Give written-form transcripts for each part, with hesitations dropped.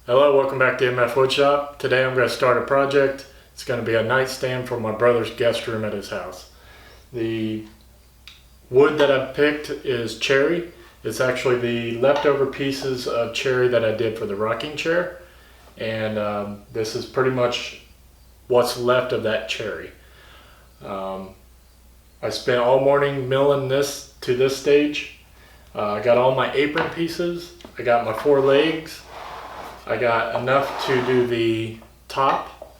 Hello, welcome back to MFWoodShop. Today I'm going to start a project. It's going to be a nightstand for my brother's guest room at his house. The wood that I picked is cherry. It's actually the leftover pieces of cherry that I did for the rocking chair. And this is pretty much what's left of that cherry. I spent all morning milling this to this stage. I got all my apron pieces. I got my 4 legs. I got enough to do the top,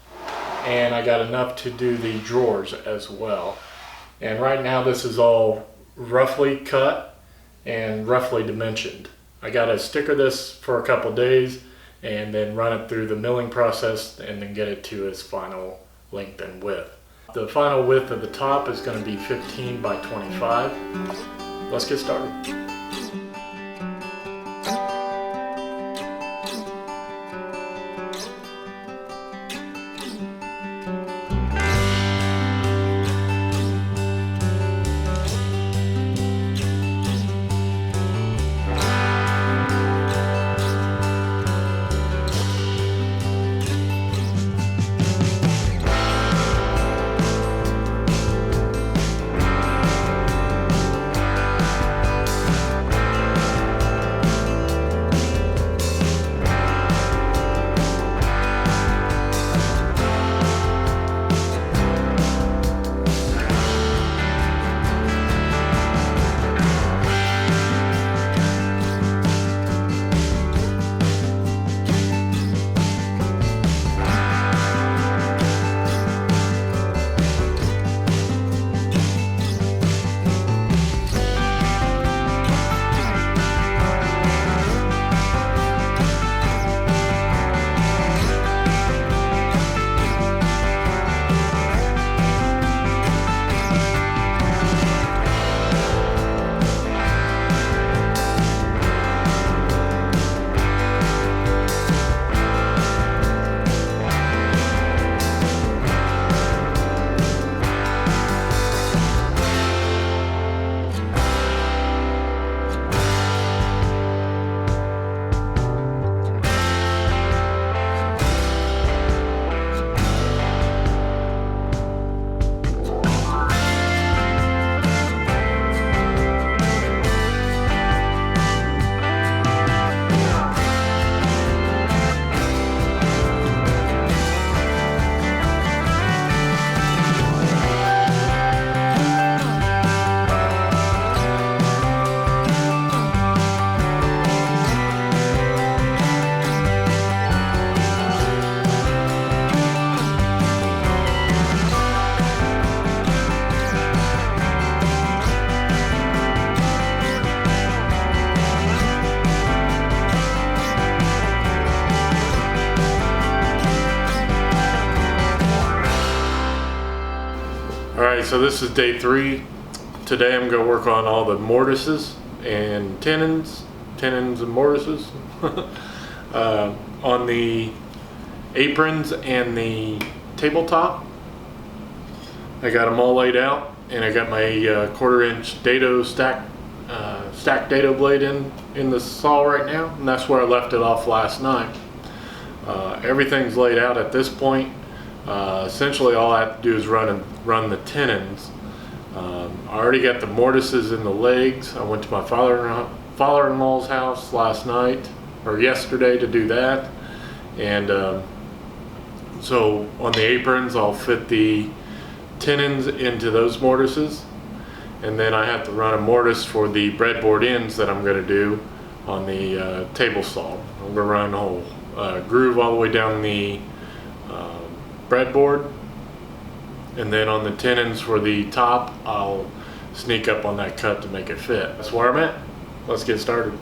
and I got enough to do the drawers as well. And right now this is all roughly cut and roughly dimensioned. I got to sticker this for a couple days and then run it through the milling process and then get it to its final length and width. The final width of the top is going to be 15 by 25. Let's get started. Alright, so this is day 3. Today I'm going to work on all the mortises and tenons and mortises on the aprons and the tabletop. I got them all laid out, and I got my 1/4-inch dado stacked dado blade in the saw right now, and that's where I left it off last night. Everything's laid out at this point. Essentially all I have to do is run the tenons. I already got the mortises in the legs. I went to my father-in-law's house last night, or yesterday, to do that. And so on the aprons I'll fit the tenons into those mortises, and then I have to run a mortise for the breadboard ends that I'm going to do on the table saw. I'm going to run a whole groove all the way down the breadboard, and then on the tenons for the top I'll sneak up on that cut to make it fit. That's where I'm at. Let's get started.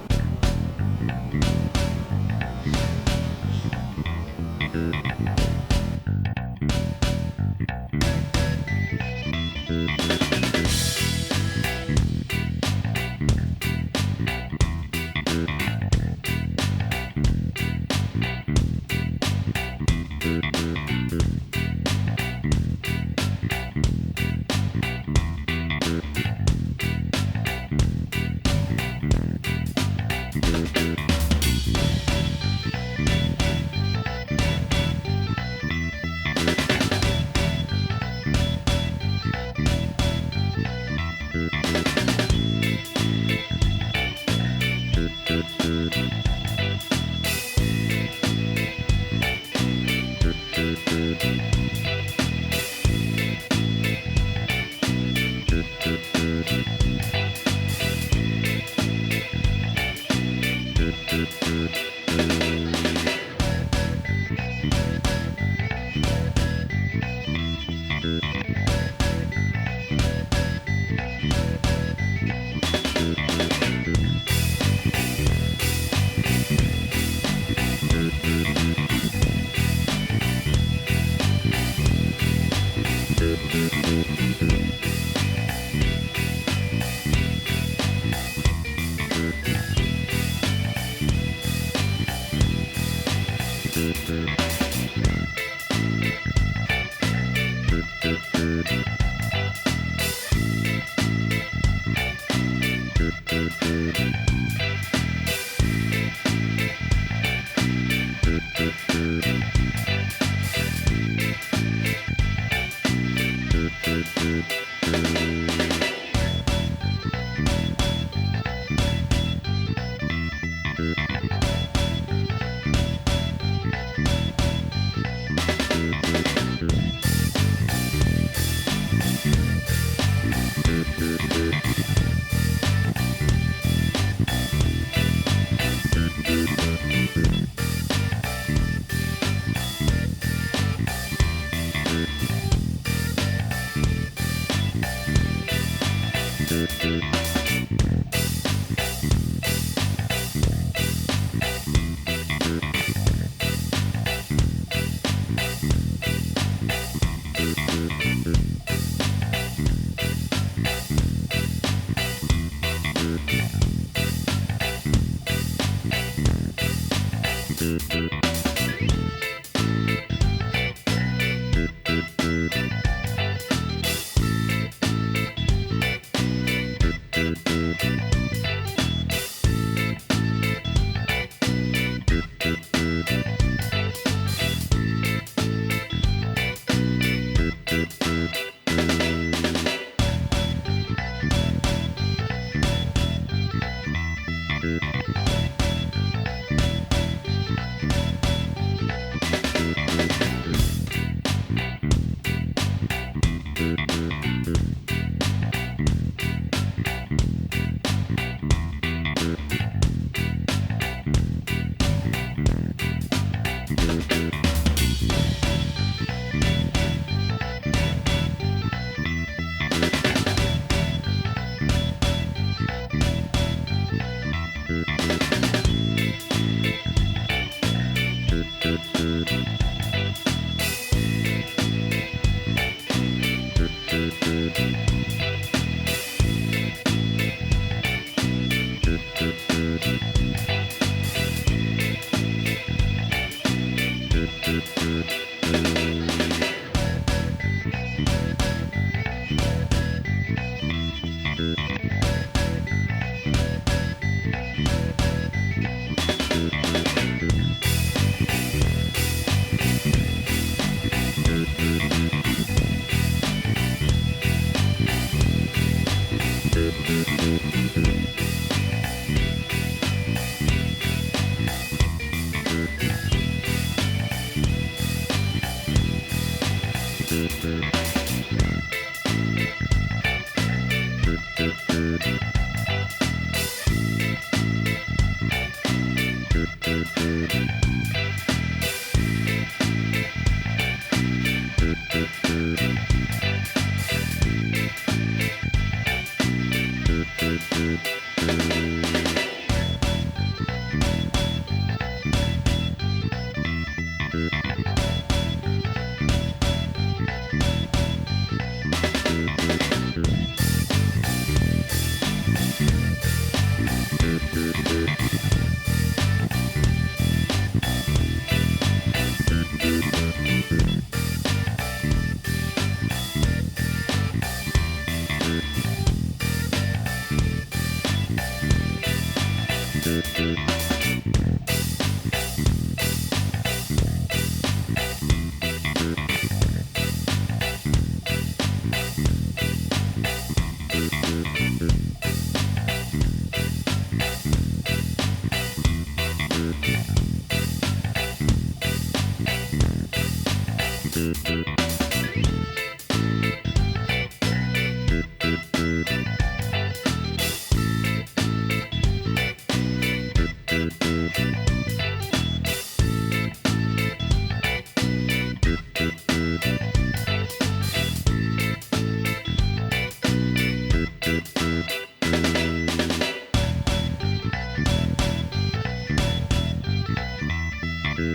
Alright,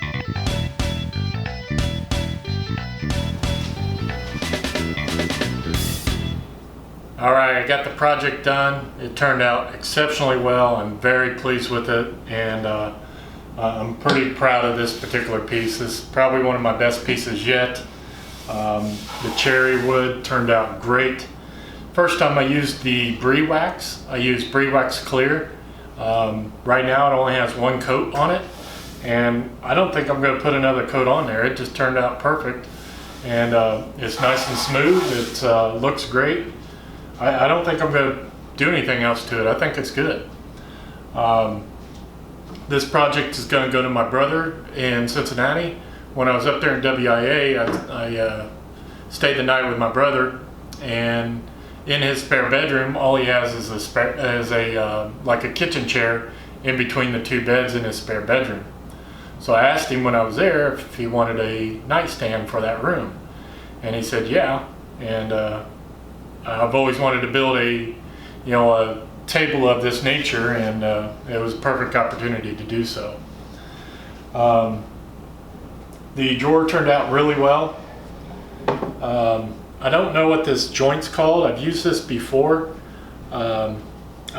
I got the project done. It turned out exceptionally well. I'm very pleased with it, and I'm pretty proud of this particular piece. This is probably one of my best pieces yet. The cherry wood turned out great. First time I used the Brie Wax. I used Brie Wax Clear. Right now it only has one coat on it, and I don't think I'm going to put another coat on there. It just turned out perfect, and it's nice and smooth. It looks great. I don't think I'm going to do anything else to it. I think it's good. This project is going to go to my brother in Cincinnati. When I was up there in WIA, I stayed the night with my brother, and in his spare bedroom, all he has is like a kitchen chair in between the two beds in his spare bedroom. So I asked him when I was there if he wanted a nightstand for that room, and he said yeah. And I've always wanted to build a table of this nature, and it was a perfect opportunity to do so. The drawer turned out really well. I don't know what this joint's called. I've used this before. I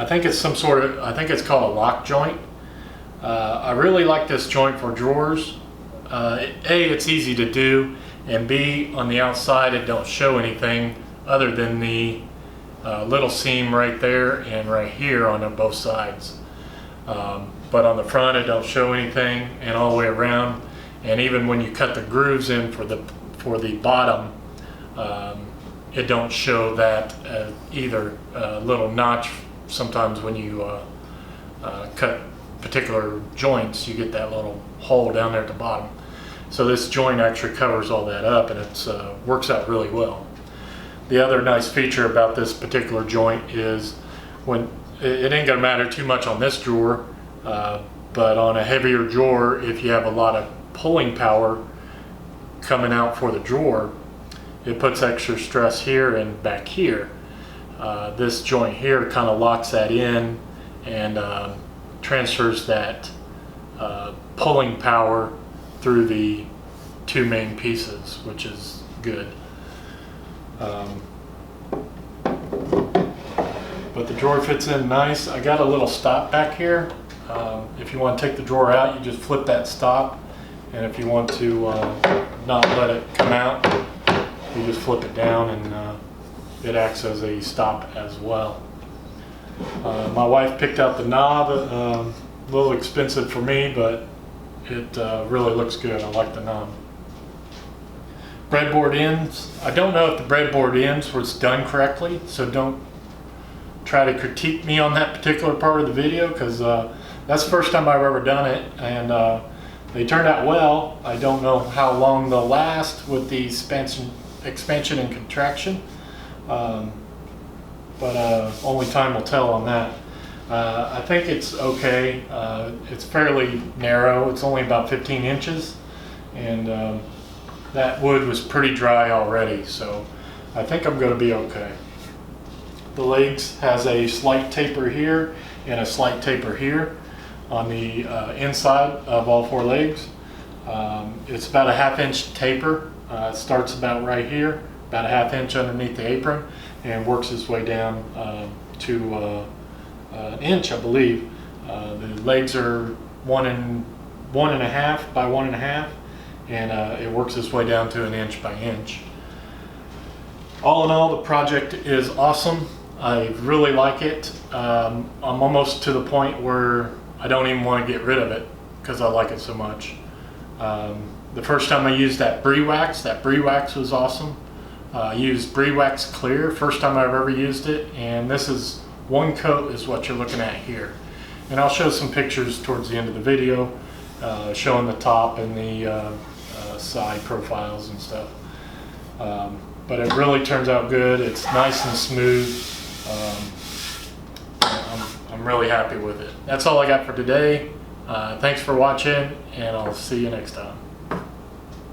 think it's I think it's called a lock joint. I really like this joint for drawers. A, it's easy to do, and B, on the outside it don't show anything other than the little seam right there and right here on both sides. But on the front it don't show anything, and all the way around, and even when you cut the grooves in for the bottom, it don't show that either. Little notch, sometimes when you cut particular joints, you get that little hole down there at the bottom. So this joint actually covers all that up, and it works out really well. The other nice feature about this particular joint is when it ain't gonna matter too much on this drawer, but on a heavier drawer, if you have a lot of pulling power coming out for the drawer, it puts extra stress here and back here. This joint here kind of locks that in and transfers that pulling power through the two main pieces, which is good. But the drawer fits in nice. I got a little stop back here. If you want to take the drawer out, you just flip that stop, and if you want to not let it come out, you just flip it down, and it acts as a stop as well. My wife picked out the knob. A little expensive for me, but it really looks good. I like the knob. Breadboard ends. I don't know if the breadboard ends was done correctly, so don't try to critique me on that particular part of the video, because that's the first time I've ever done it, and they turned out well. I don't know how long they'll last with the expansion and contraction, but only time will tell on that. I think it's okay. It's fairly narrow. It's only about 15 inches, and that wood was pretty dry already, so I think I'm going to be okay. The legs has a slight taper here and a slight taper here on the inside of all four legs. It's about a 1/2 inch taper. It starts about right here, about a 1/2 inch underneath the apron, and works its way down to an inch, I believe. The legs are 1.5 by 1.5, and it works its way down to 1 inch by inch. All in all, the project is awesome. I really like it. I'm almost to the point where I don't even want to get rid of it because I like it so much. The first time I used that Brie Wax was awesome. I used Brie Wax Clear, first time I've ever used it, and this is one coat is what you're looking at here. And I'll show some pictures towards the end of the video showing the top and the side profiles and stuff. But it really turns out good. It's nice and smooth. I'm really happy with it. That's all I got for today. Thanks for watching, and I'll see you next time.